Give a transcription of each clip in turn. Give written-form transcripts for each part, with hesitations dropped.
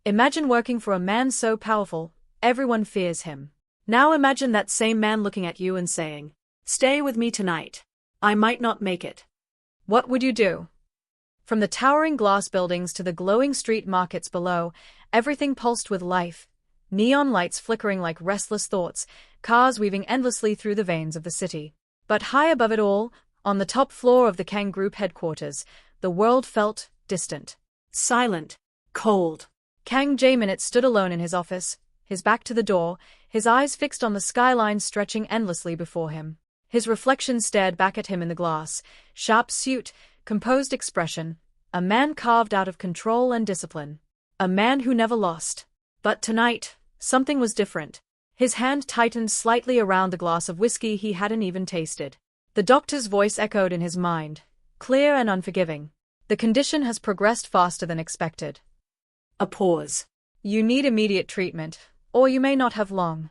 Imagine working for a man so powerful, everyone fears him. Now imagine that same man looking at you and saying, "Stay with me tonight. I might not make it." What would you do? From the towering glass buildings to the glowing street markets below, everything pulsed with life. Neon lights flickering like restless thoughts, cars weaving endlessly through the veins of the city. But high above it all, on the top floor of the Kang Group headquarters, the world felt distant. Silent. Cold. Kang Jae-minute stood alone in his office, his back to the door, his eyes fixed on the skyline stretching endlessly before him. His reflection stared back at him in the glass, sharp suit, composed expression, a man carved out of control and discipline. A man who never lost. But tonight, something was different. His hand tightened slightly around the glass of whiskey he hadn't even tasted. The doctor's voice echoed in his mind, clear and unforgiving. The condition has progressed faster than expected. A pause. You need immediate treatment, or you may not have long.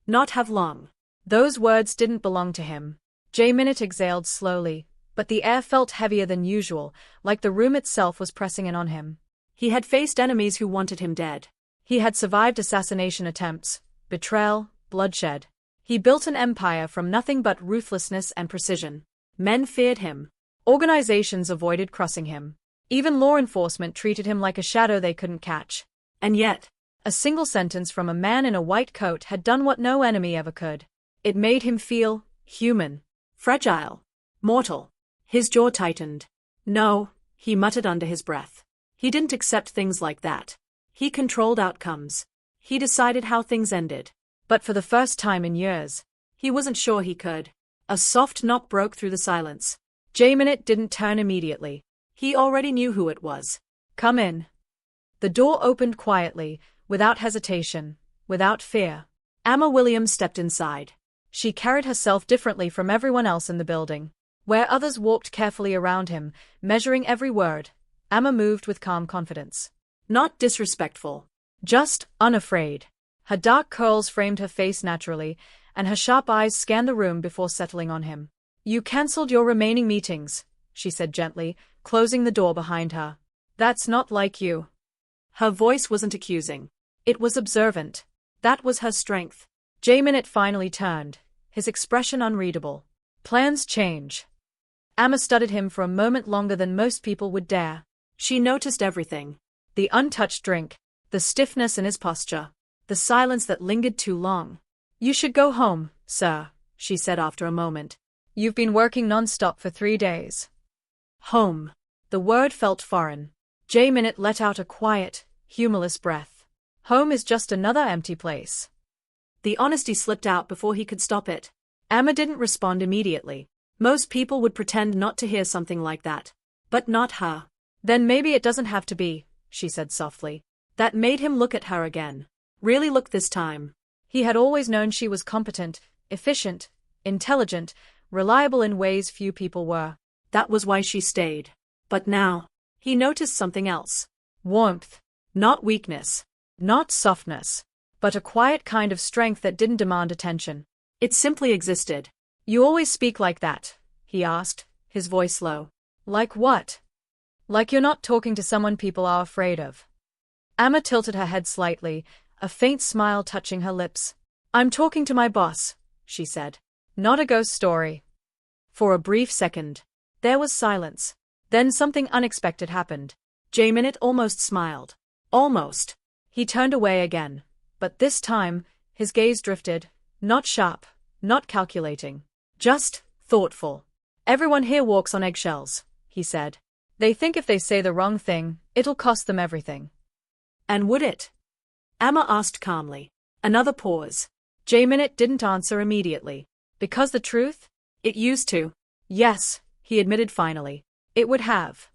Not have long. Those words didn't belong to him. Jae-minute exhaled slowly, but the air felt heavier than usual, like the room itself was pressing in on him. He had faced enemies who wanted him dead. He had survived assassination attempts, betrayal, bloodshed. He built an empire from nothing but ruthlessness and precision. Men feared him. Organizations avoided crossing him. Even law enforcement treated him like a shadow they couldn't catch. And yet, a single sentence from a man in a white coat had done what no enemy ever could. It made him feel human, fragile, mortal. His jaw tightened. No, he muttered under his breath. He didn't accept things like that. He controlled outcomes. He decided how things ended. But for the first time in years, he wasn't sure he could. A soft knock broke through the silence. Jae-minute didn't turn immediately. He already knew who it was. Come in. The door opened quietly, without hesitation, without fear. Amma Williams stepped inside. She carried herself differently from everyone else in the building. Where others walked carefully around him, measuring every word, Amma moved with calm confidence. Not disrespectful. Just unafraid. Her dark curls framed her face naturally, and her sharp eyes scanned the room before settling on him. You cancelled your remaining meetings, she said gently, closing the door behind her. That's not like you. Her voice wasn't accusing. It was observant. That was her strength. Jae-minute finally turned, his expression unreadable. Plans change. Amma studied him for a moment longer than most people would dare. She noticed everything. The untouched drink, the stiffness in his posture, the silence that lingered too long. You should go home, sir, she said after a moment. You've been working non-stop for 3 days. Home. The word felt foreign. Jae-minute let out a quiet, humorless breath. Home is just another empty place. The honesty slipped out before he could stop it. Amma didn't respond immediately. Most people would pretend not to hear something like that. But not her. Then maybe it doesn't have to be, she said softly. That made him look at her again. Really look this time. He had always known she was competent, efficient, intelligent, reliable in ways few people were. That was why she stayed. But now, he noticed something else. Warmth. Not weakness. Not softness. But a quiet kind of strength that didn't demand attention. It simply existed. You always speak like that, he asked, his voice low. Like what? Like you're not talking to someone people are afraid of. Amma tilted her head slightly, a faint smile touching her lips. I'm talking to my boss, she said. Not a ghost story. For a brief second, there was silence. Then something unexpected happened. Jae-minute almost smiled. Almost. He turned away again. But this time, his gaze drifted, not sharp, not calculating. Just thoughtful. Everyone here walks on eggshells, he said. They think if they say the wrong thing, it'll cost them everything. And would it? Amma asked calmly. Another pause. Jae-minute didn't answer immediately. Because the truth? It used to. Yes, he admitted finally. It would have.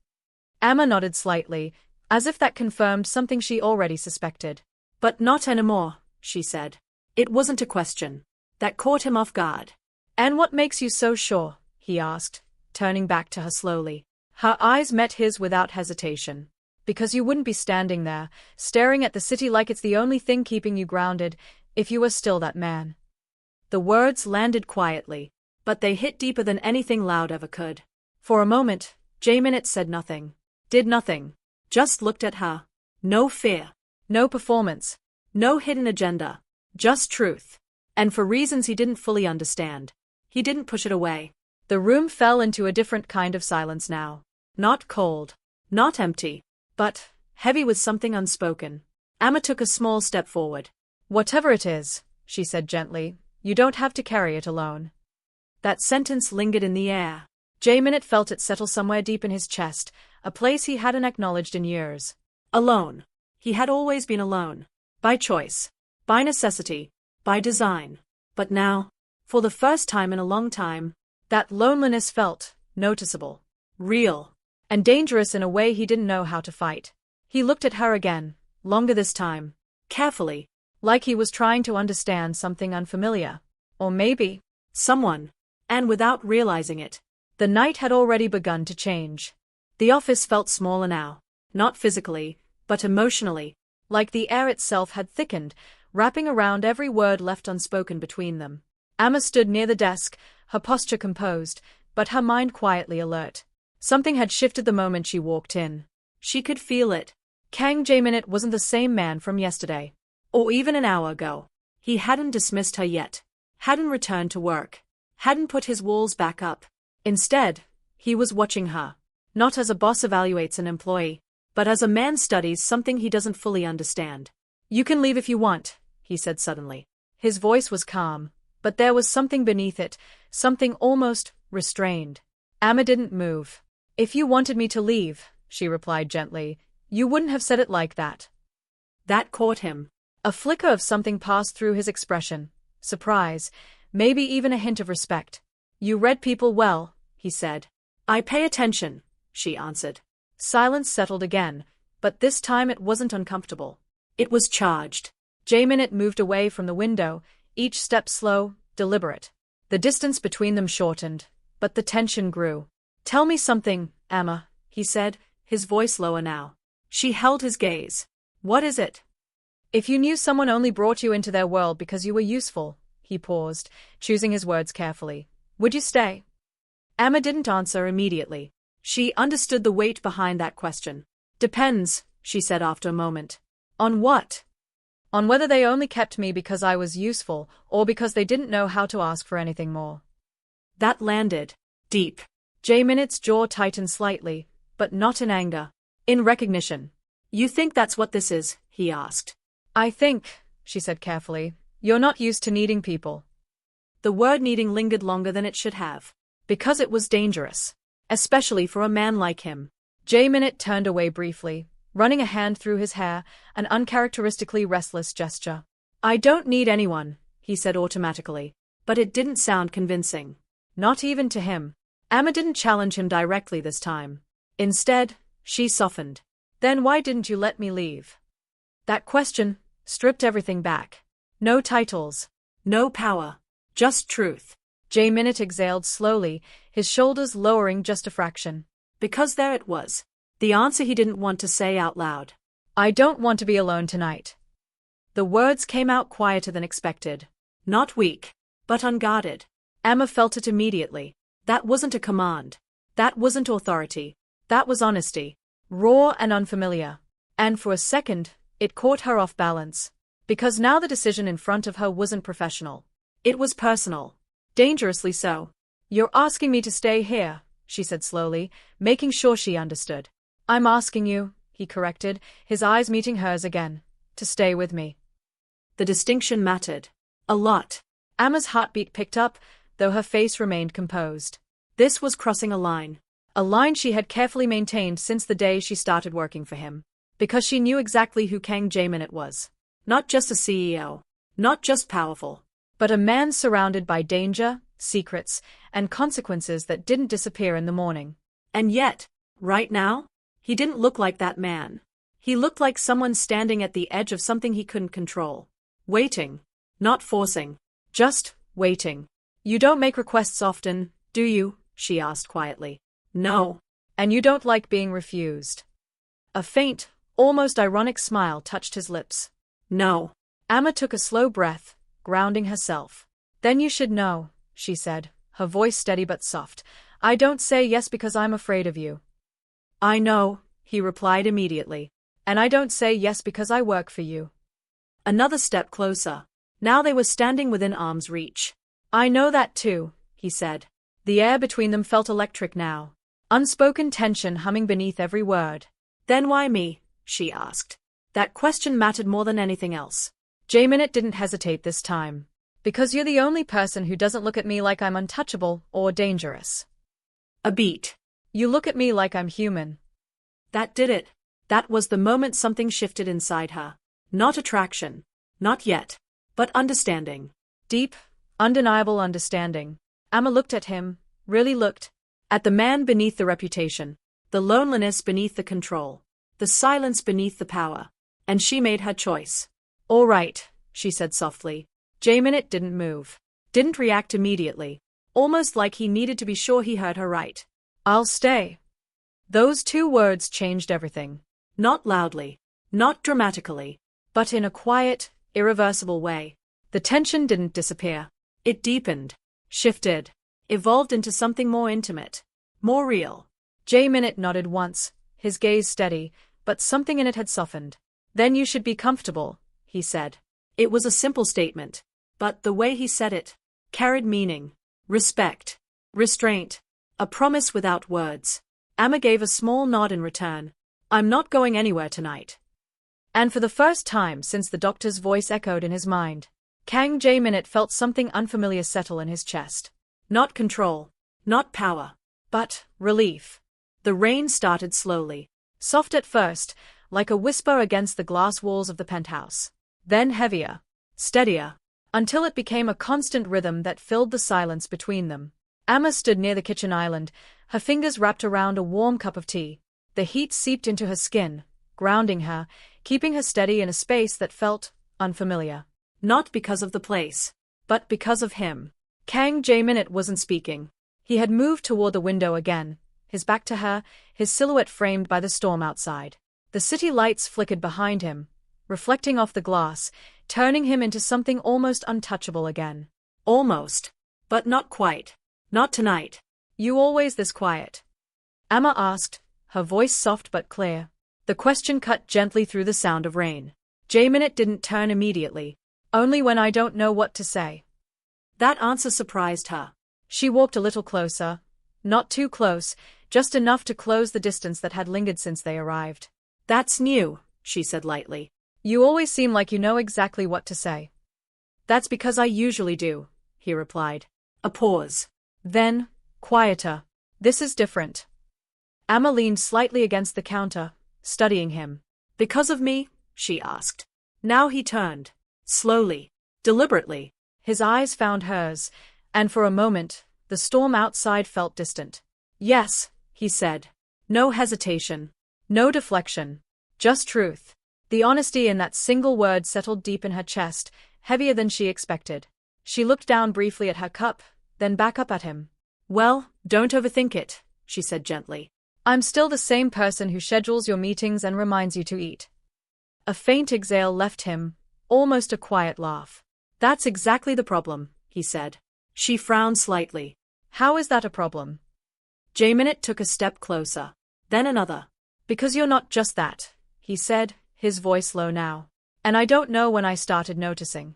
Amma nodded slightly, as if that confirmed something she already suspected. But not anymore, she said. It wasn't a question. That caught him off guard. And what makes you so sure? He asked, turning back to her slowly. Her eyes met his without hesitation. Because you wouldn't be standing there, staring at the city like it's the only thing keeping you grounded, if you were still that man. The words landed quietly, but they hit deeper than anything loud ever could. For a moment, Jae-minute said nothing. Did nothing. Just looked at her. No fear. No performance. No hidden agenda. Just truth. And for reasons he didn't fully understand, he didn't push it away. The room fell into a different kind of silence now. Not cold. Not empty. But heavy with something unspoken. Amma took a small step forward. Whatever it is, she said gently, you don't have to carry it alone. That sentence lingered in the air. J-Minute felt it settle somewhere deep in his chest, a place he hadn't acknowledged in years. Alone. He had always been alone. By choice. By necessity. By design. But now, for the first time in a long time, that loneliness felt noticeable, real, and dangerous in a way he didn't know how to fight. He looked at her again, longer this time, carefully, like he was trying to understand something unfamiliar. Or maybe, someone. And without realizing it, the night had already begun to change. The office felt smaller now, not physically, but emotionally, like the air itself had thickened, wrapping around every word left unspoken between them. Amma stood near the desk, her posture composed, but her mind quietly alert. Something had shifted the moment she walked in. She could feel it. Kang J-Minute wasn't the same man from yesterday. Or even an hour ago. He hadn't dismissed her yet. Hadn't returned to work. Hadn't put his walls back up. Instead, he was watching her. Not as a boss evaluates an employee, but as a man studies something he doesn't fully understand. You can leave if you want, he said suddenly. His voice was calm, but there was something beneath it, something almost restrained. Amma didn't move. If you wanted me to leave, she replied gently, you wouldn't have said it like that. That caught him. A flicker of something passed through his expression. Surprise, maybe even a hint of respect. You read people well, he said. I pay attention, she answered. Silence settled again, but this time it wasn't uncomfortable. It was charged. J-Minute moved away from the window, each step slow, deliberate. The distance between them shortened, but the tension grew. Tell me something, Amma, he said, his voice lower now. She held his gaze. What is it? If you knew someone only brought you into their world because you were useful, he paused, choosing his words carefully, would you stay? Amma didn't answer immediately. She understood the weight behind that question. Depends, she said after a moment. On what? On whether they only kept me because I was useful, or because they didn't know how to ask for anything more. That landed deep. J-Minute's jaw tightened slightly, but not in anger. In recognition. You think that's what this is? He asked. I think, she said carefully, you're not used to needing people. The word needing lingered longer than it should have. Because it was dangerous. Especially for a man like him. J-Minute turned away briefly, running a hand through his hair, an uncharacteristically restless gesture. I don't need anyone, he said automatically, but it didn't sound convincing. Not even to him. Amma didn't challenge him directly this time. Instead, she softened. Then why didn't you let me leave? That question stripped everything back. No titles. No power. Just truth. J-Minute exhaled slowly, his shoulders lowering just a fraction. Because there it was. The answer he didn't want to say out loud. I don't want to be alone tonight. The words came out quieter than expected. Not weak, but unguarded. Amma felt it immediately. That wasn't a command. That wasn't authority. That was honesty. Raw and unfamiliar. And for a second, it caught her off balance. Because now the decision in front of her wasn't professional. It was personal. Dangerously so. You're asking me to stay here, she said slowly, making sure she understood. I'm asking you, he corrected, his eyes meeting hers again, to stay with me. The distinction mattered. A lot. Amma's heartbeat picked up, though her face remained composed. This was crossing a line. A line she had carefully maintained since the day she started working for him. Because she knew exactly who Kang J-Minute was. Not just a CEO. Not just powerful. But a man surrounded by danger, secrets, and consequences that didn't disappear in the morning. And yet, right now, he didn't look like that man. He looked like someone standing at the edge of something he couldn't control. Waiting. Not forcing. Just waiting. You don't make requests often, do you? She asked quietly. No. And you don't like being refused. A faint, almost ironic smile touched his lips. No. Amma took a slow breath, grounding herself. Then you should know, she said, her voice steady but soft. I don't say yes because I'm afraid of you. I know, he replied immediately. And I don't say yes because I work for you. Another step closer. Now they were standing within arm's reach. I know that too, he said. The air between them felt electric now. Unspoken tension humming beneath every word. Then why me? She asked. That question mattered more than anything else. J-Minute didn't hesitate this time. Because you're the only person who doesn't look at me like I'm untouchable or dangerous. A beat. You look at me like I'm human. That did it. That was the moment something shifted inside her. Not attraction. Not yet. But understanding. Deep, undeniable understanding. Amma looked at him, really looked. At the man beneath the reputation. The loneliness beneath the control. The silence beneath the power. And she made her choice. All right, she said softly. J-Minute didn't move. Didn't react immediately. Almost like he needed to be sure he heard her right. I'll stay. Those two words changed everything. Not loudly. Not dramatically. But in a quiet, irreversible way. The tension didn't disappear. It deepened. Shifted. Evolved into something more intimate. More real. J-Minute nodded once, his gaze steady, but something in it had softened. Then you should be comfortable, he said. It was a simple statement. But the way he said it carried meaning. Respect. Restraint. A promise without words. Amma gave a small nod in return. I'm not going anywhere tonight. And for the first time since the doctor's voice echoed in his mind, Kang J-Minute felt something unfamiliar settle in his chest. Not control. Not power. But relief. The rain started slowly. Soft at first, like a whisper against the glass walls of the penthouse. Then heavier. Steadier. Until it became a constant rhythm that filled the silence between them. Amma stood near the kitchen island, her fingers wrapped around a warm cup of tea. The heat seeped into her skin, grounding her, keeping her steady in a space that felt unfamiliar. Not because of the place, but because of him. Kang J-Minute wasn't speaking. He had moved toward the window again, his back to her, his silhouette framed by the storm outside. The city lights flickered behind him, reflecting off the glass, turning him into something almost untouchable again. Almost. But not quite. Not tonight. You always this quiet? Amma asked, her voice soft but clear. The question cut gently through the sound of rain. J-Minute didn't turn immediately. Only when I don't know what to say. That answer surprised her. She walked a little closer. Not too close, just enough to close the distance that had lingered since they arrived. That's new, she said lightly. You always seem like you know exactly what to say. That's because I usually do, he replied. A pause. Then, quieter. This is different. Amma leaned slightly against the counter, studying him. Because of me? She asked. Now he turned. Slowly. Deliberately. His eyes found hers, and for a moment, the storm outside felt distant. Yes, he said. No hesitation. No deflection. Just truth. The honesty in that single word settled deep in her chest, heavier than she expected. She looked down briefly at her cup, then back up at him. Well, don't overthink it, she said gently. I'm still the same person who schedules your meetings and reminds you to eat. A faint exhale left him, almost a quiet laugh. That's exactly the problem, he said. She frowned slightly. How is that a problem? J-Minute took a step closer. Then another. Because you're not just that, he said, his voice low now. And I don't know when I started noticing.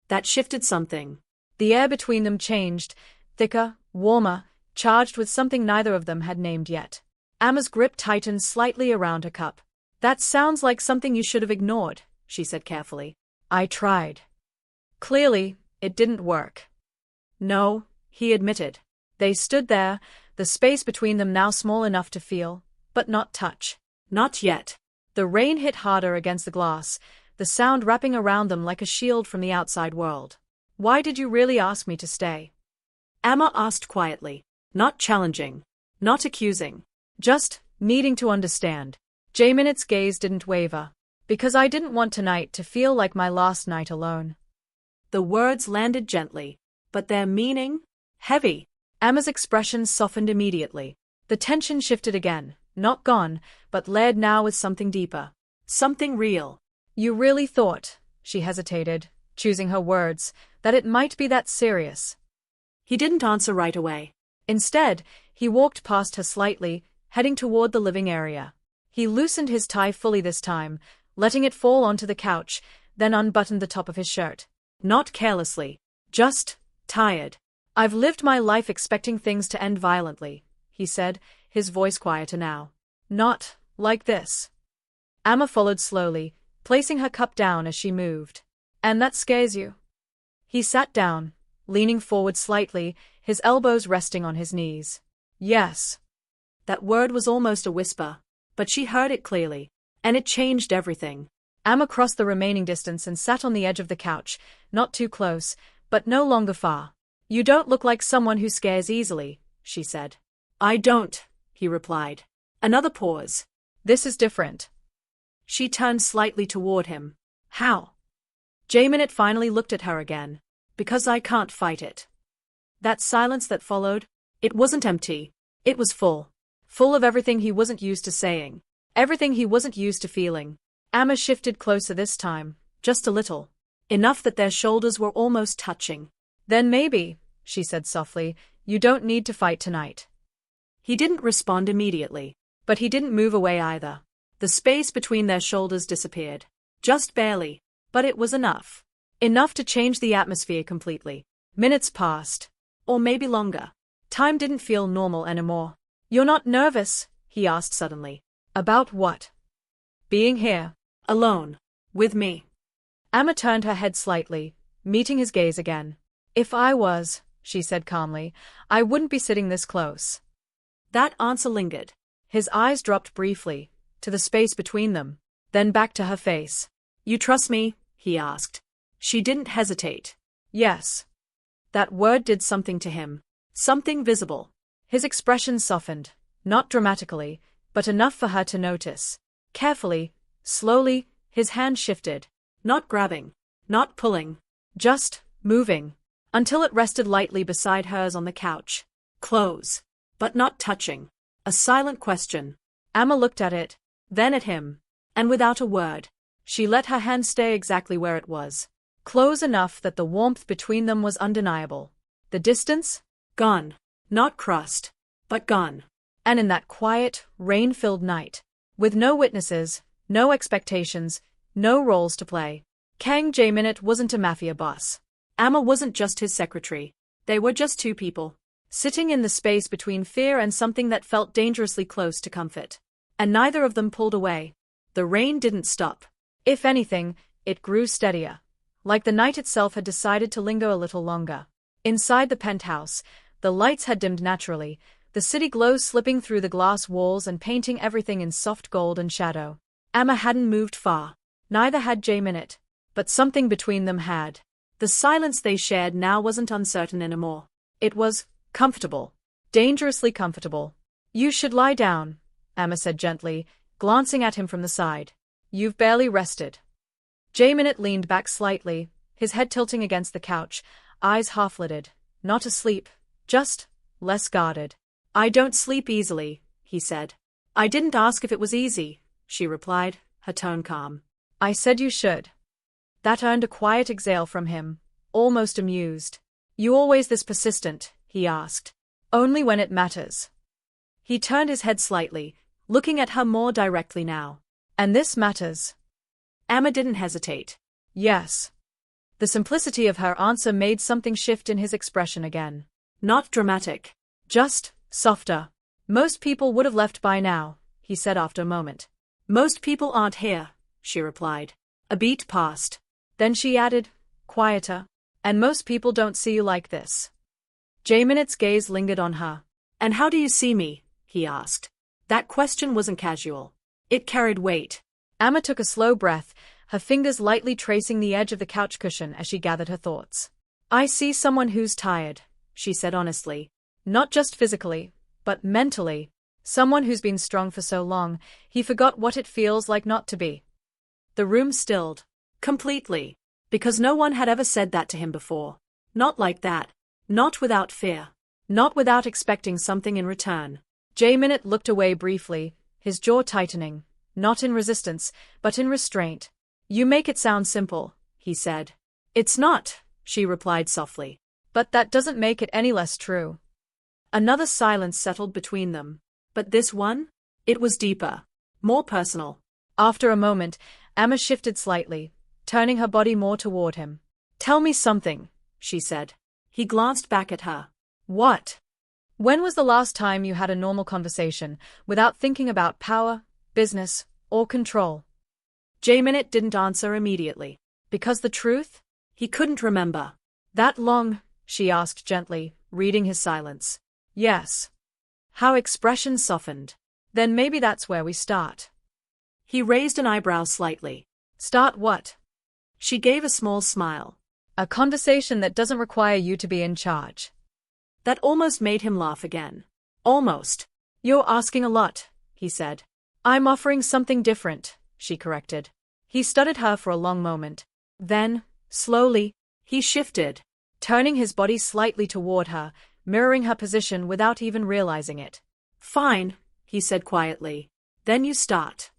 That shifted something. The air between them changed, thicker, warmer, charged with something neither of them had named yet. Amma's grip tightened slightly around her cup. That sounds like something you should have ignored, she said carefully. I tried. Clearly, it didn't work. No, he admitted. They stood there, the space between them now small enough to feel, but not touch. Not yet. The rain hit harder against the glass, the sound wrapping around them like a shield from the outside world. Why did you really ask me to stay? Amma asked quietly, not challenging, not accusing, just needing to understand. J-Minute's gaze didn't waver. Because I didn't want tonight to feel like my last night alone. The words landed gently, but their meaning? Heavy. Amma's expression softened immediately. The tension shifted again, not gone, but layered now with something deeper. Something real. You really thought, she hesitated, choosing her words, that it might be that serious. He didn't answer right away. Instead, he walked past her slightly, heading toward the living area. He loosened his tie fully this time, letting it fall onto the couch, then unbuttoned the top of his shirt. Not carelessly. Just tired. I've lived my life expecting things to end violently, he said, his voice quieter now. Not like this. Amma followed slowly, placing her cup down as she moved. And that scares you? He sat down, leaning forward slightly, his elbows resting on his knees. Yes. That word was almost a whisper, but she heard it clearly, and it changed everything. Amma crossed the remaining distance and sat on the edge of the couch, not too close, but no longer far. You don't look like someone who scares easily, she said. I don't, he replied. Another pause. This is different. She turned slightly toward him. How? J-Minute finally looked at her again. Because I can't fight it. That silence that followed, it wasn't empty. It was full. Full of everything he wasn't used to saying. Everything he wasn't used to feeling. Amma shifted closer this time, just a little. Enough that their shoulders were almost touching. Then maybe, she said softly, you don't need to fight tonight. He didn't respond immediately, but he didn't move away either. The space between their shoulders disappeared. Just barely, but it was enough. Enough to change the atmosphere completely. Minutes passed. Or maybe longer. Time didn't feel normal anymore. You're not nervous? He asked suddenly. About what? Being here. Alone. With me. Amma turned her head slightly, meeting his gaze again. If I was, she said calmly, I wouldn't be sitting this close. That answer lingered. His eyes dropped briefly, to the space between them, then back to her face. You trust me? He asked. She didn't hesitate. Yes. That word did something to him. Something visible. His expression softened, not dramatically, but enough for her to notice. Carefully, slowly, his hand shifted. Not grabbing. Not pulling. Just moving. Until it rested lightly beside hers on the couch. Close. But not touching. A silent question. Amma looked at it, then at him. And without a word, she let her hand stay exactly where it was. Close enough that the warmth between them was undeniable. The distance? Gone. Not crossed, but gone. And in that quiet, rain-filled night, with no witnesses, no expectations, no roles to play, Kang J-Minute wasn't a mafia boss. Amma wasn't just his secretary. They were just two people, sitting in the space between fear and something that felt dangerously close to comfort. And neither of them pulled away. The rain didn't stop. If anything, it grew steadier. Like the night itself had decided to linger a little longer. Inside the penthouse, the lights had dimmed naturally, the city glow slipping through the glass walls and painting everything in soft gold and shadow. Amma hadn't moved far. Neither had J-Minute. But something between them had. The silence they shared now wasn't uncertain anymore. It was comfortable. Dangerously comfortable. You should lie down, Amma said gently, glancing at him from the side. You've barely rested. J-Minute leaned back slightly, his head tilting against the couch, eyes half-lidded. Not asleep, just less guarded. I don't sleep easily, he said. I didn't ask if it was easy, she replied, her tone calm. I said you should. That earned a quiet exhale from him, almost amused. You always this persistent? He asked. Only when it matters. He turned his head slightly, looking at her more directly now. And this matters? Amma didn't hesitate. Yes. The simplicity of her answer made something shift in his expression again. Not dramatic. Just softer. Most people would have left by now, he said after a moment. Most people aren't here, she replied. A beat passed. Then she added, quieter. And most people don't see you like this. J-Minute's gaze lingered on her. And how do you see me? He asked. That question wasn't casual. It carried weight. Amma took a slow breath, her fingers lightly tracing the edge of the couch cushion as she gathered her thoughts. I see someone who's tired, she said honestly. Not just physically, but mentally. Someone who's been strong for so long, he forgot what it feels like not to be. The room stilled. Completely. Because no one had ever said that to him before. Not like that. Not without fear. Not without expecting something in return. J-Minute looked away briefly, his jaw tightening. Not in resistance, but in restraint. You make it sound simple, he said. It's not, she replied softly. But that doesn't make it any less true. Another silence settled between them. But this one? It was deeper. More personal. After a moment, Amma shifted slightly, turning her body more toward him. Tell me something, she said. He glanced back at her. What? When was the last time you had a normal conversation, without thinking about power, business, or control? J-Minute didn't answer immediately. Because the truth? He couldn't remember. That long? She asked gently, reading his silence. Yes. How expression softened. Then maybe that's where we start. He raised an eyebrow slightly. Start what? She gave a small smile. A conversation that doesn't require you to be in charge. That almost made him laugh again. Almost. You're asking a lot, he said. I'm offering something different, she corrected. He studied her for a long moment. Then, slowly, he shifted, turning his body slightly toward her, mirroring her position without even realizing it. Fine, he said quietly. Then you start.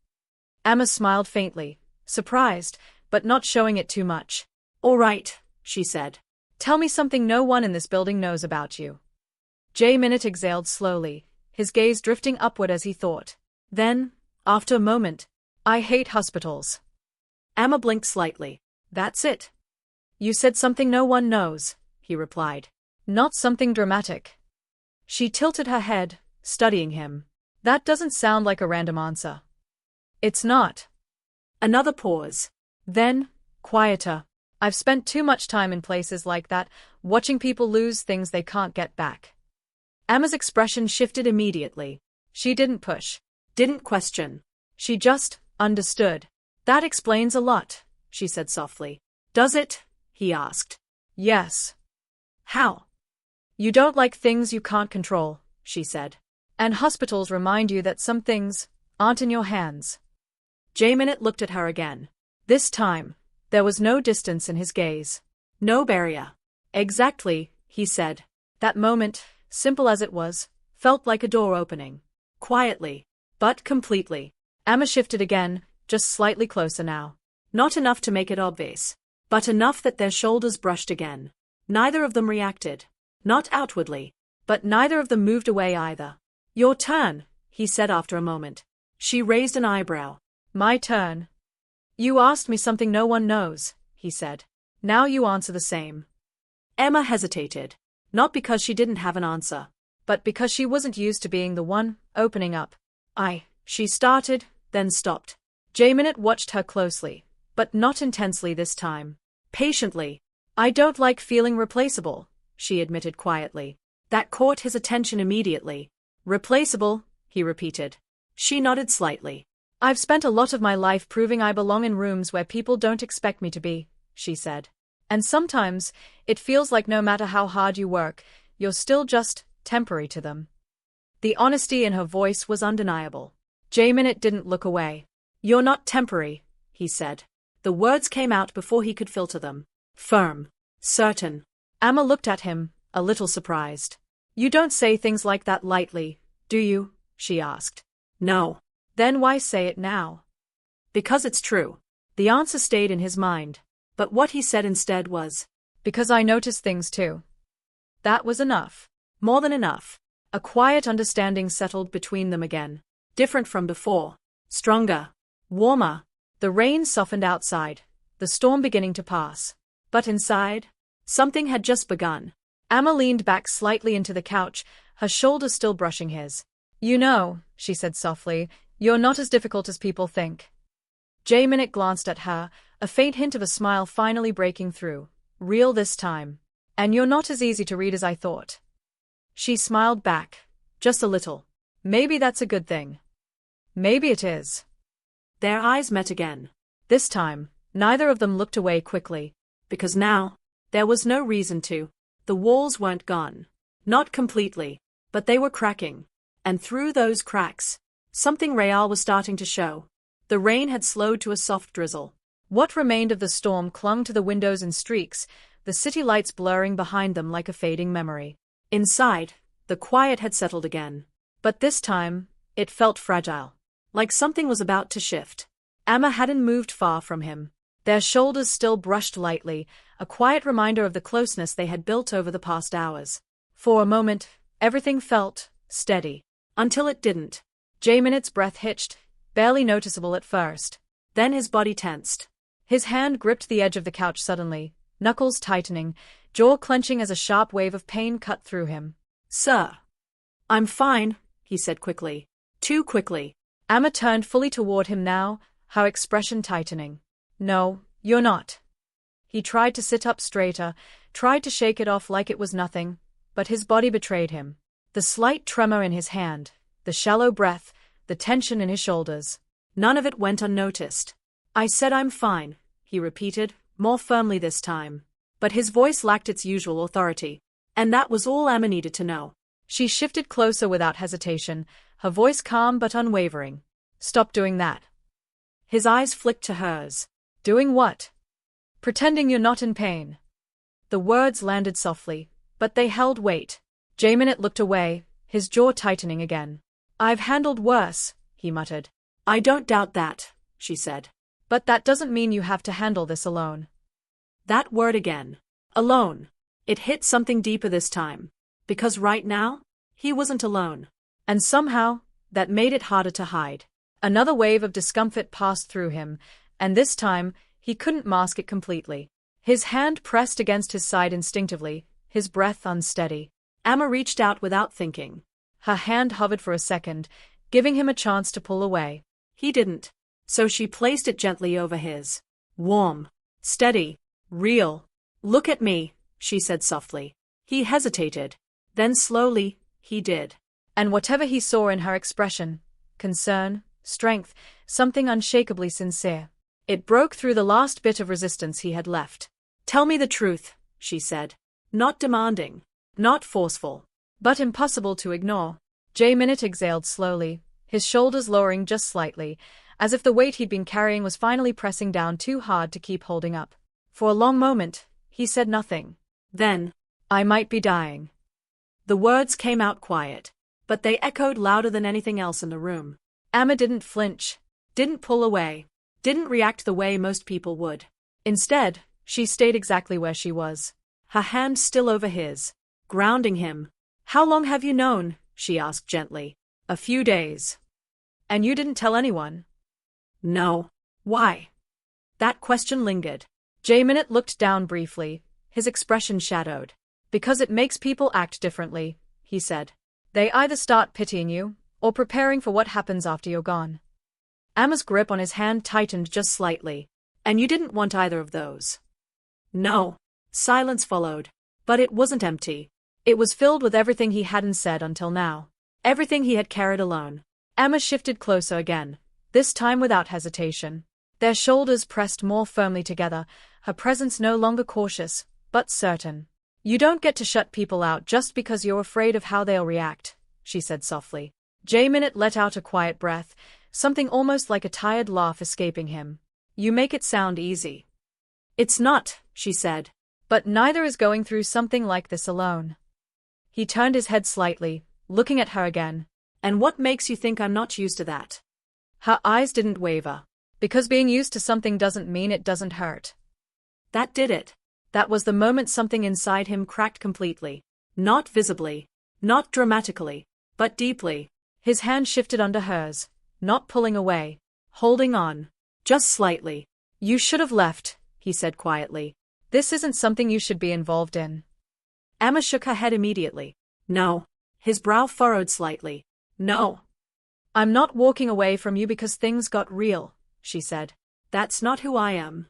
Amma smiled faintly, surprised, but not showing it too much. All right, she said. Tell me something no one in this building knows about you. J-Minute exhaled slowly, his gaze drifting upward as he thought. Then, after a moment, I hate hospitals. Amma blinked slightly. That's it. You said something no one knows, he replied. Not something dramatic. She tilted her head, studying him. That doesn't sound like a random answer. It's not. Another pause. Then, quieter. I've spent too much time in places like that, watching people lose things they can't get back. Amma's expression shifted immediately. She didn't push, didn't question. She just understood. That explains a lot, she said softly. Does it? He asked. Yes. How? You don't like things you can't control, she said. And hospitals remind you that some things aren't in your hands. J-Minute looked at her again. This time, there was no distance in his gaze. No barrier. Exactly, he said. That moment, simple as it was, felt like a door opening. Quietly, but completely. Amma shifted again, just slightly closer now. Not enough to make it obvious, but enough that their shoulders brushed again. Neither of them reacted. Not outwardly, but neither of them moved away either. Your turn, he said after a moment. She raised an eyebrow. My turn. You asked me something no one knows, he said. Now you answer the same. Amma hesitated, not because she didn't have an answer, but because she wasn't used to being the one opening up. She started, then stopped. J-Minute watched her closely, but not intensely this time. Patiently. I don't like feeling replaceable, she admitted quietly. That caught his attention immediately. Replaceable, he repeated. She nodded slightly. I've spent a lot of my life proving I belong in rooms where people don't expect me to be, she said. And sometimes, it feels like no matter how hard you work, you're still just temporary to them. The honesty in her voice was undeniable. J-Minute didn't look away. You're not temporary, he said. The words came out before he could filter them. Firm. Certain. Amma looked at him, a little surprised. You don't say things like that lightly, do you? She asked. No. Then why say it now? Because it's true. The answer stayed in his mind, but what he said instead was, because I notice things too. That was enough. More than enough. A quiet understanding settled between them again. Different from before. Stronger. Warmer. The rain softened outside, the storm beginning to pass. But inside, something had just begun. Amma leaned back slightly into the couch, her shoulders still brushing his. You know, she said softly, you're not as difficult as people think. J-Minute glanced at her, a faint hint of a smile finally breaking through. Real this time. And you're not as easy to read as I thought. She smiled back, just a little. Maybe that's a good thing. Maybe it is. Their eyes met again. This time, neither of them looked away quickly, because now, there was no reason to. The walls weren't gone. Not completely, but they were cracking. And through those cracks, something real was starting to show. The rain had slowed to a soft drizzle. What remained of the storm clung to the windows in streaks, the city lights blurring behind them like a fading memory. Inside, the quiet had settled again. But this time, it felt fragile. Like something was about to shift. Amma hadn't moved far from him. Their shoulders still brushed lightly, a quiet reminder of the closeness they had built over the past hours. For a moment, everything felt steady. Until it didn't. J-Minute's breath hitched, barely noticeable at first. Then his body tensed. His hand gripped the edge of the couch suddenly, knuckles tightening, jaw clenching as a sharp wave of pain cut through him. "Sir." "I'm fine," he said quickly. Too quickly. Amma turned fully toward him now, her expression tightening. "No, you're not." He tried to sit up straighter, tried to shake it off like it was nothing, but his body betrayed him. The slight tremor in his hand, the shallow breath, the tension in his shoulders. None of it went unnoticed. "I said I'm fine," he repeated, more firmly this time. But his voice lacked its usual authority. And that was all Amma needed to know. She shifted closer without hesitation, her voice calm but unwavering. "Stop doing that." His eyes flicked to hers. "Doing what?" "Pretending you're not in pain." The words landed softly, but they held weight. Jaminit looked away, his jaw tightening again. "I've handled worse," he muttered. "I don't doubt that," she said. "But that doesn't mean you have to handle this alone." That word again. Alone. It hit something deeper this time. Because right now, he wasn't alone. And somehow, that made it harder to hide. Another wave of discomfort passed through him, and this time, he couldn't mask it completely. His hand pressed against his side instinctively, his breath unsteady. Amma reached out without thinking. Her hand hovered for a second, giving him a chance to pull away. He didn't. So she placed it gently over his. Warm. Steady. Real. "Look at me," she said softly. He hesitated. Then slowly, he did. And whatever he saw in her expression, concern, strength, something unshakably sincere, it broke through the last bit of resistance he had left. "Tell me the truth," she said. Not demanding. Not forceful. But impossible to ignore. Jaminit exhaled slowly, his shoulders lowering just slightly, as if the weight he'd been carrying was finally pressing down too hard to keep holding up. For a long moment, he said nothing. Then, "I might be dying." The words came out quiet, but they echoed louder than anything else in the room. Amma didn't flinch, didn't pull away, didn't react the way most people would. Instead, she stayed exactly where she was, her hand still over his, grounding him. "How long have you known?" she asked gently. "A few days." "And you didn't tell anyone?" "No." "Why?" That question lingered. Jaminit looked down briefly, his expression shadowed. "Because it makes people act differently," he said. "They either start pitying you, or preparing for what happens after you're gone." Amma's grip on his hand tightened just slightly. "And you didn't want either of those?" "No." Silence followed. But it wasn't empty. It was filled with everything he hadn't said until now. Everything he had carried alone. Amma shifted closer again, this time without hesitation. Their shoulders pressed more firmly together, her presence no longer cautious, but certain. "You don't get to shut people out just because you're afraid of how they'll react," she said softly. Jaminit let out a quiet breath, something almost like a tired laugh escaping him. "You make it sound easy." "It's not," she said. "But neither is going through something like this alone." He turned his head slightly, looking at her again. "And what makes you think I'm not used to that?" Her eyes didn't waver. "Because being used to something doesn't mean it doesn't hurt." That did it. That was the moment something inside him cracked completely. Not visibly. Not dramatically. But deeply. His hand shifted under hers, not pulling away. Holding on. Just slightly. "You should have left," he said quietly. "This isn't something you should be involved in." Amma shook her head immediately. "No." His brow furrowed slightly. "No. I'm not walking away from you because things got real," she said. "That's not who I am."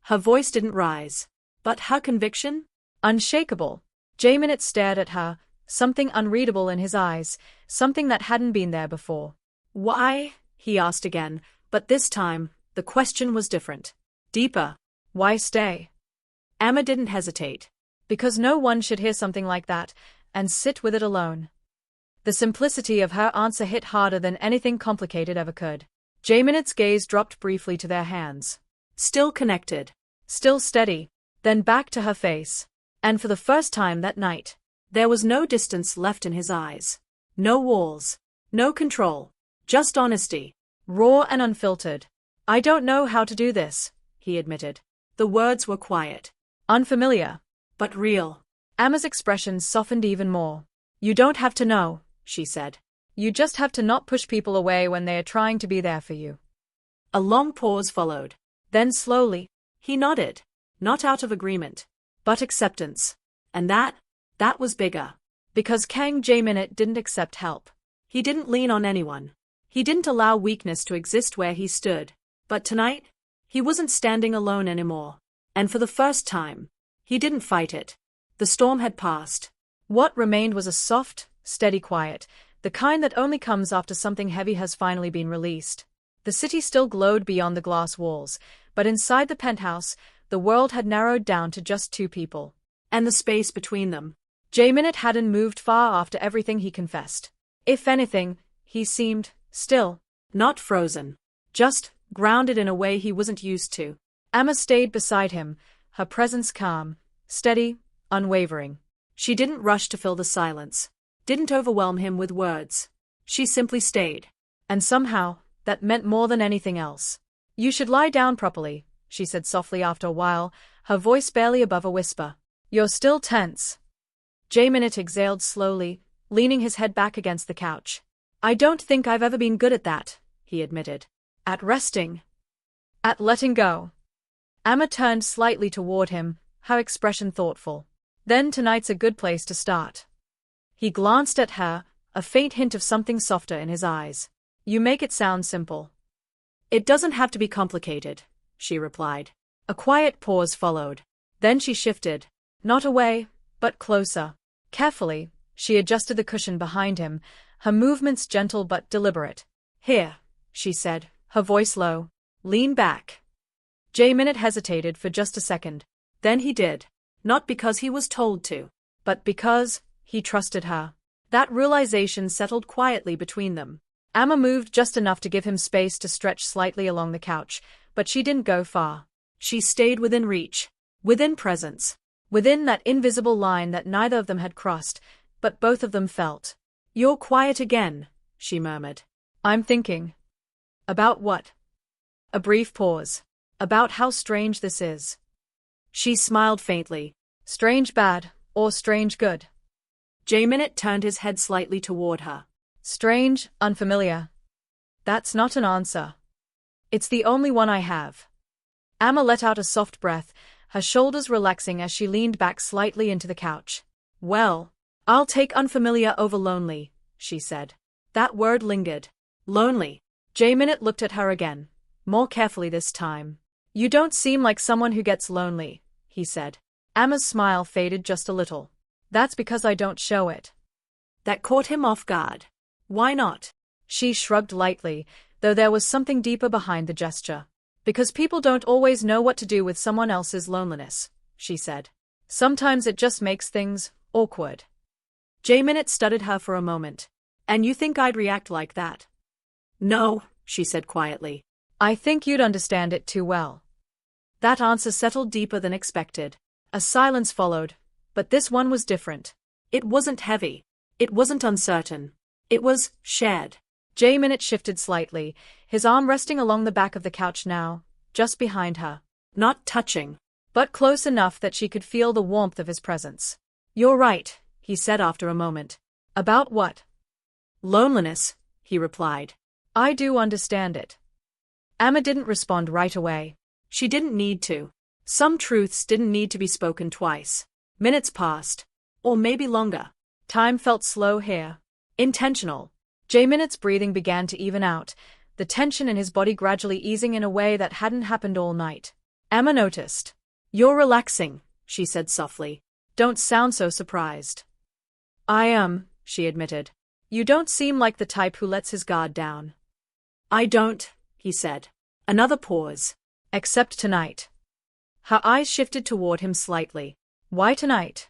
Her voice didn't rise. But her conviction? Unshakable. Jaminit stared at her, something unreadable in his eyes, something that hadn't been there before. "Why?" he asked again, but this time, the question was different. Deeper. "Why stay?" Amma didn't hesitate. "Because no one should hear something like that, and sit with it alone." The simplicity of her answer hit harder than anything complicated ever could. Jaminit's gaze dropped briefly to their hands. Still connected. Still steady. Then back to her face. And for the first time that night, there was no distance left in his eyes. No walls. No control. Just honesty. Raw and unfiltered. "I don't know how to do this," he admitted. The words were quiet. Unfamiliar. But real. Amma's expression softened even more. "You don't have to know," she said. You just have to not push people away when they are trying to be there for you. A long pause followed. Then slowly, he nodded. Not out of agreement, but acceptance. And that was bigger. Because Kang Jae-minute didn't accept help. He didn't lean on anyone. He didn't allow weakness to exist where he stood. But tonight, he wasn't standing alone anymore. And for the first time, he didn't fight it. The storm had passed. What remained was a soft, steady quiet, the kind that only comes after something heavy has finally been released. The city still glowed beyond the glass walls, but inside the penthouse, the world had narrowed down to just two people. And the space between them. Jae-minute hadn't moved far after everything he confessed. If anything, he seemed, still, not frozen. Just, grounded in a way he wasn't used to. Amma stayed beside him, her presence calm, steady, unwavering. She didn't rush to fill the silence. Didn't overwhelm him with words. She simply stayed. And somehow, that meant more than anything else. You should lie down properly, she said softly after a while, her voice barely above a whisper. You're still tense. Jae-minute exhaled slowly, leaning his head back against the couch. I don't think I've ever been good at that, he admitted. At resting. At letting go. Amma turned slightly toward him, her expression thoughtful. Then tonight's a good place to start. He glanced at her, a faint hint of something softer in his eyes. You make it sound simple. It doesn't have to be complicated, she replied. A quiet pause followed. Then she shifted. Not away, but closer. Carefully, she adjusted the cushion behind him, her movements gentle but deliberate. Here, she said, her voice low. Lean back. Jae-minute hesitated for just a second. Then he did. Not because he was told to, but because he trusted her. That realization settled quietly between them. Amma moved just enough to give him space to stretch slightly along the couch, but she didn't go far. She stayed within reach, within presence. Within that invisible line that neither of them had crossed, but both of them felt. You're quiet again, she murmured. I'm thinking. About what? A brief pause. About how strange this is. She smiled faintly. Strange bad, or strange good? Jae-minute turned his head slightly toward her. Strange, unfamiliar. That's not an answer. It's the only one I have. Amma let out a soft breath, her shoulders relaxing as she leaned back slightly into the couch. Well, I'll take unfamiliar over lonely, she said. That word lingered. Lonely. Jae-minute looked at her again, more carefully this time. You don't seem like someone who gets lonely, he said. Amma's smile faded just a little. That's because I don't show it. That caught him off guard. Why not? She shrugged lightly, though there was something deeper behind the gesture. Because people don't always know what to do with someone else's loneliness, she said. Sometimes it just makes things awkward. Jae-minute studied her for a moment. And you think I'd react like that? No, she said quietly. I think you'd understand it too well. That answer settled deeper than expected. A silence followed, but this one was different. It wasn't heavy. It wasn't uncertain. It was shared. Jae-minute shifted slightly, his arm resting along the back of the couch now, just behind her. Not touching, but close enough that she could feel the warmth of his presence. You're right, he said after a moment. About what? Loneliness, he replied. I do understand it. Amma didn't respond right away. She didn't need to. Some truths didn't need to be spoken twice. Minutes passed. Or maybe longer. Time felt slow here. Intentional. Jae-minute's breathing began to even out, the tension in his body gradually easing in a way that hadn't happened all night. Amma noticed. You're relaxing, she said softly. Don't sound so surprised. I am, she admitted. You don't seem like the type who lets his guard down. I don't, he said. Another pause. Except tonight. Her eyes shifted toward him slightly. Why tonight?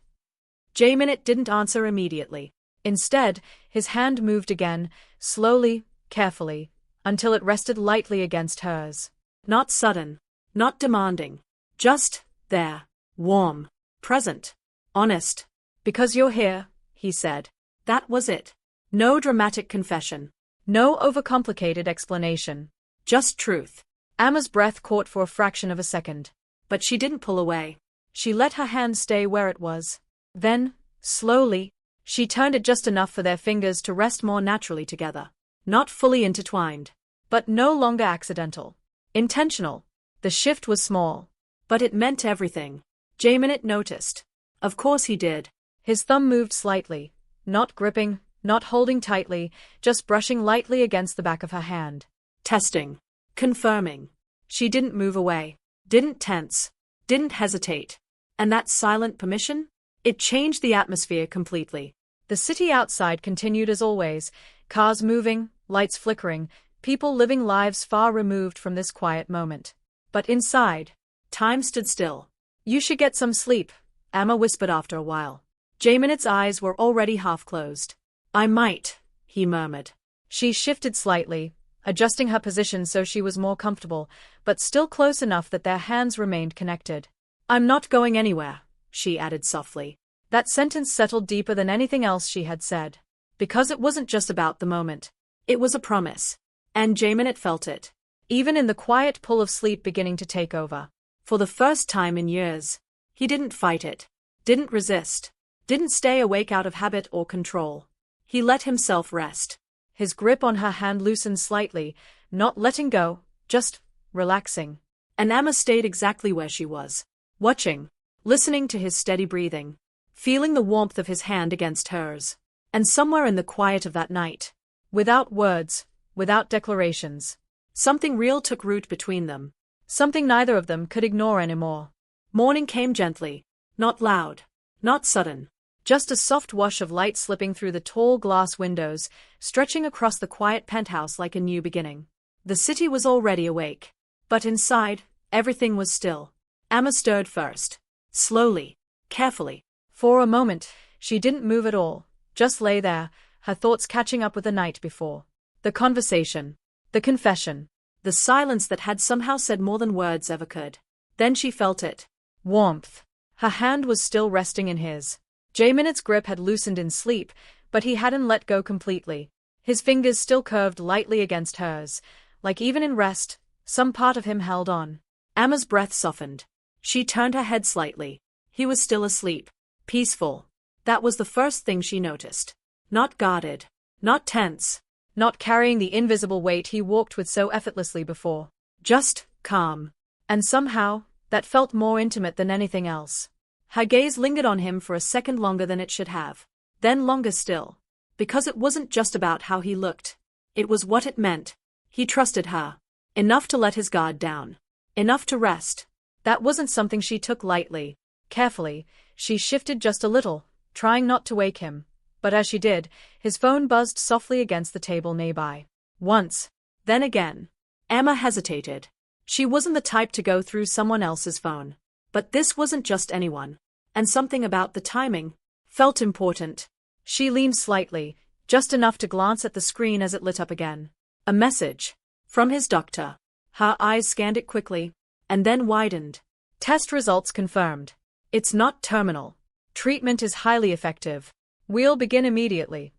Jae-minute didn't answer immediately. Instead, his hand moved again, slowly, carefully, until it rested lightly against hers. Not sudden. Not demanding. Just there. Warm. Present. Honest. Because you're here, he said. That was it. No dramatic confession. No overcomplicated explanation. Just truth. Amma's breath caught for a fraction of a second. But she didn't pull away. She let her hand stay where it was. Then, slowly, She turned it just enough for their fingers to rest more naturally together. Not fully intertwined, but no longer accidental. Intentional. The shift was small, but it meant everything. Jaminit noticed. Of course he did. His thumb moved slightly, not gripping, not holding tightly, just brushing lightly against the back of her hand. Testing. Confirming. She didn't move away, didn't tense, didn't hesitate. And that silent permission? It changed the atmosphere completely. The city outside continued as always, cars moving, lights flickering, people living lives far removed from this quiet moment. But inside, time stood still. You should get some sleep, Amma whispered after a while. Jaminit's eyes were already half closed. I might, he murmured. She shifted slightly, adjusting her position so she was more comfortable, but still close enough that their hands remained connected. I'm not going anywhere, she added softly. That sentence settled deeper than anything else she had said. Because it wasn't just about the moment. It was a promise. And Jaminit felt it. Even in the quiet pull of sleep beginning to take over. For the first time in years. He didn't fight it. Didn't resist. Didn't stay awake out of habit or control. He let himself rest. His grip on her hand loosened slightly, not letting go, just relaxing. And Amma stayed exactly where she was. Watching. Listening to his steady breathing. Feeling the warmth of his hand against hers. And somewhere in the quiet of that night, without words, without declarations, something real took root between them. Something neither of them could ignore anymore. Morning came gently. Not loud. Not sudden. Just a soft wash of light slipping through the tall glass windows, stretching across the quiet penthouse like a new beginning. The city was already awake. But inside, everything was still. Amma stirred first. Slowly. Carefully. For a moment, she didn't move at all, just lay there, her thoughts catching up with the night before. The conversation. The confession. The silence that had somehow said more than words ever could. Then she felt it. Warmth. Her hand was still resting in his. Jaminit's grip had loosened in sleep, but he hadn't let go completely. His fingers still curved lightly against hers, like even in rest, some part of him held on. Amma's breath softened. She turned her head slightly. He was still asleep. Peaceful. That was the first thing she noticed. Not guarded. Not tense. Not carrying the invisible weight he walked with so effortlessly before. Just calm. And somehow, that felt more intimate than anything else. Her gaze lingered on him for a second longer than it should have. Then longer still. Because it wasn't just about how he looked. It was what it meant. He trusted her. Enough to let his guard down. Enough to rest. That wasn't something she took lightly. Carefully, she shifted just a little, trying not to wake him. But as she did, his phone buzzed softly against the table nearby. Once. Then again. Amma hesitated. She wasn't the type to go through someone else's phone. But this wasn't just anyone. And something about the timing felt important. She leaned slightly, just enough to glance at the screen as it lit up again. A message. From his doctor. Her eyes scanned it quickly, and then widened. Test results confirmed. It's not terminal. Treatment is highly effective. We'll begin immediately.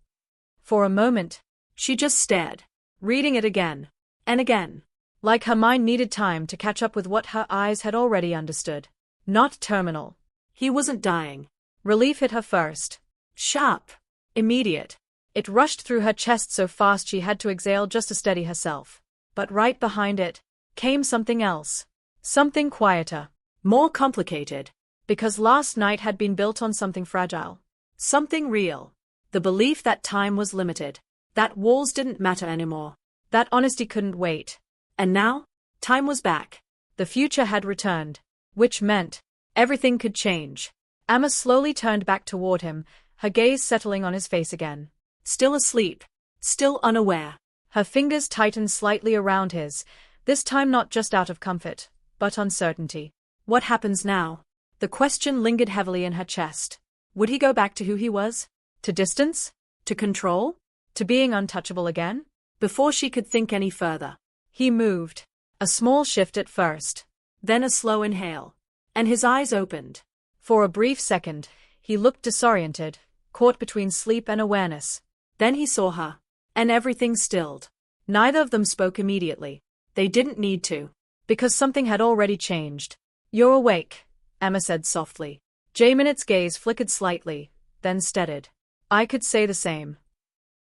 For a moment, she just stared, reading it again. And again. Like her mind needed time to catch up with what her eyes had already understood. Not terminal. He wasn't dying. Relief hit her first. Sharp. Immediate. It rushed through her chest so fast she had to exhale just to steady herself. But right behind it came something else. Something quieter. More complicated. Because last night had been built on something fragile. Something real. The belief that time was limited. That walls didn't matter anymore. That honesty couldn't wait. And now, time was back. The future had returned. Which meant everything could change. Amma slowly turned back toward him, her gaze settling on his face again. Still asleep. Still unaware. Her fingers tightened slightly around his, this time not just out of comfort, but uncertainty. What happens now? The question lingered heavily in her chest. Would he go back to who he was? To distance? To control? To being untouchable again? Before she could think any further, he moved. A small shift at first. Then a slow inhale. And his eyes opened. For a brief second, he looked disoriented, caught between sleep and awareness. Then he saw her. And everything stilled. Neither of them spoke immediately. They didn't need to. Because something had already changed. You're awake, Amma said softly. Jaminit's gaze flickered slightly, then steadied. I could say the same.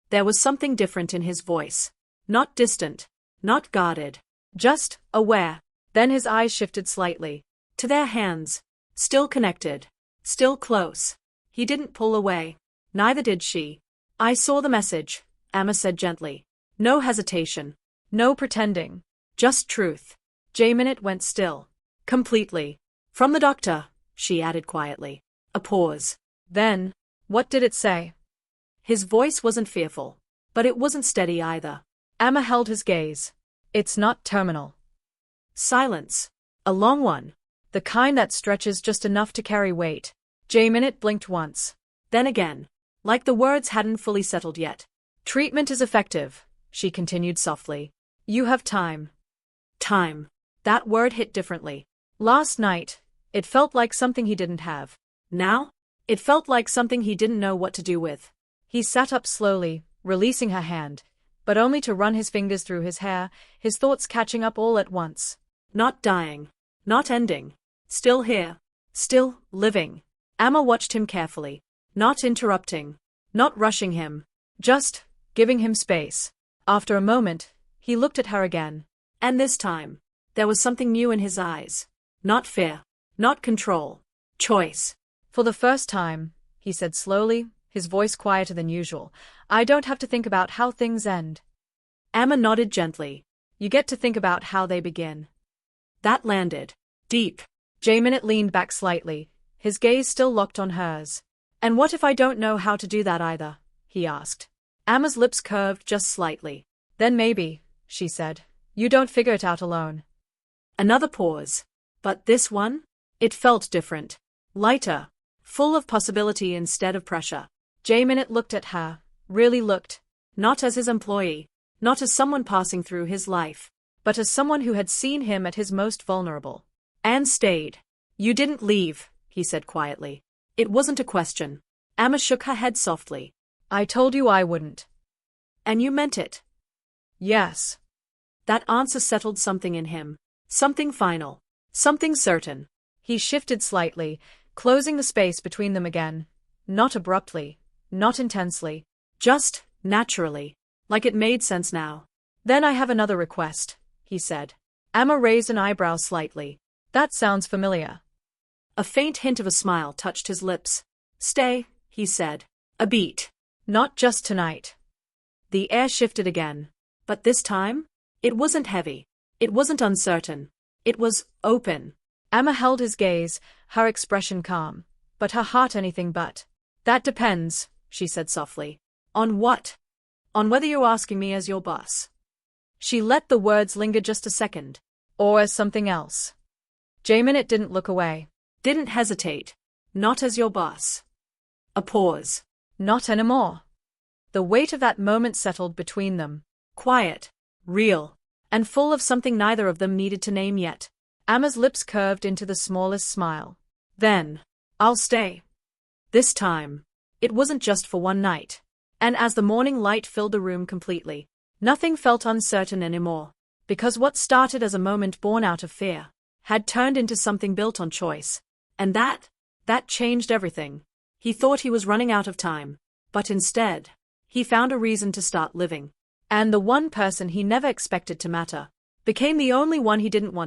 There was something different in his voice. Not distant, not guarded, just aware. Then his eyes shifted slightly to their hands, still connected, still close. He didn't pull away. Neither did she. I saw the message, Amma said gently. No hesitation. No pretending. Just truth. J-Minute went still. Completely. From the doctor, she added quietly. A pause. Then, what did it say? His voice wasn't fearful, but it wasn't steady either. Amma held his gaze. It's not terminal. Silence. A long one. The kind that stretches just enough to carry weight. J-Minute blinked once. Then again. Like the words hadn't fully settled yet. Treatment is effective, she continued softly. You have time. Time. That word hit differently. Last night, it felt like something he didn't have. Now, it felt like something he didn't know what to do with. He sat up slowly, releasing her hand, but only to run his fingers through his hair, his thoughts catching up all at once. Not dying. Not ending. Still here. Still living. Amma watched him carefully. Not interrupting. Not rushing him. Just giving him space. After a moment, he looked at her again. And this time, there was something new in his eyes. Not fear. Not control. Choice. For the first time, he said slowly, his voice quieter than usual, I don't have to think about how things end. Amma nodded gently. You get to think about how they begin. That landed deep. J-Minute leaned back slightly, his gaze still locked on hers. And what if I don't know how to do that either? He asked. Amma's lips curved just slightly. Then maybe, she said, you don't figure it out alone. Another pause. But this one? It felt different. Lighter. Full of possibility instead of pressure. J-Minute looked at her, really looked. Not as his employee. Not as someone passing through his life. But as someone who had seen him at his most vulnerable. And stayed. You didn't leave, he said quietly. It wasn't a question. Amma shook her head softly. I told you I wouldn't. And you meant it? Yes. That answer settled something in him. Something final. Something certain. He shifted slightly, closing the space between them again. Not abruptly. Not intensely. Just naturally. Like it made sense now. Then I have another request, he said. Amma raised an eyebrow slightly. That sounds familiar. A faint hint of a smile touched his lips. Stay, he said. A beat. Not just tonight. The air shifted again. But this time? It wasn't heavy. It wasn't uncertain. It was open. Amma held his gaze, her expression calm. But her heart anything but. That depends, she said softly. On what? On whether you're asking me as your boss. She let the words linger just a second. Or as something else. J-Minute didn't look away. Didn't hesitate. Not as your boss. A pause. Not anymore. The weight of that moment settled between them. Quiet. Real. And full of something neither of them needed to name yet. Amma's lips curved into the smallest smile. Then. I'll stay. This time. It wasn't just for one night. And as the morning light filled the room completely, nothing felt uncertain anymore. Because what started as a moment born out of fear had turned into something built on choice. And that changed everything. He thought he was running out of time. But instead, he found a reason to start living. And the one person he never expected to matter became the only one he didn't want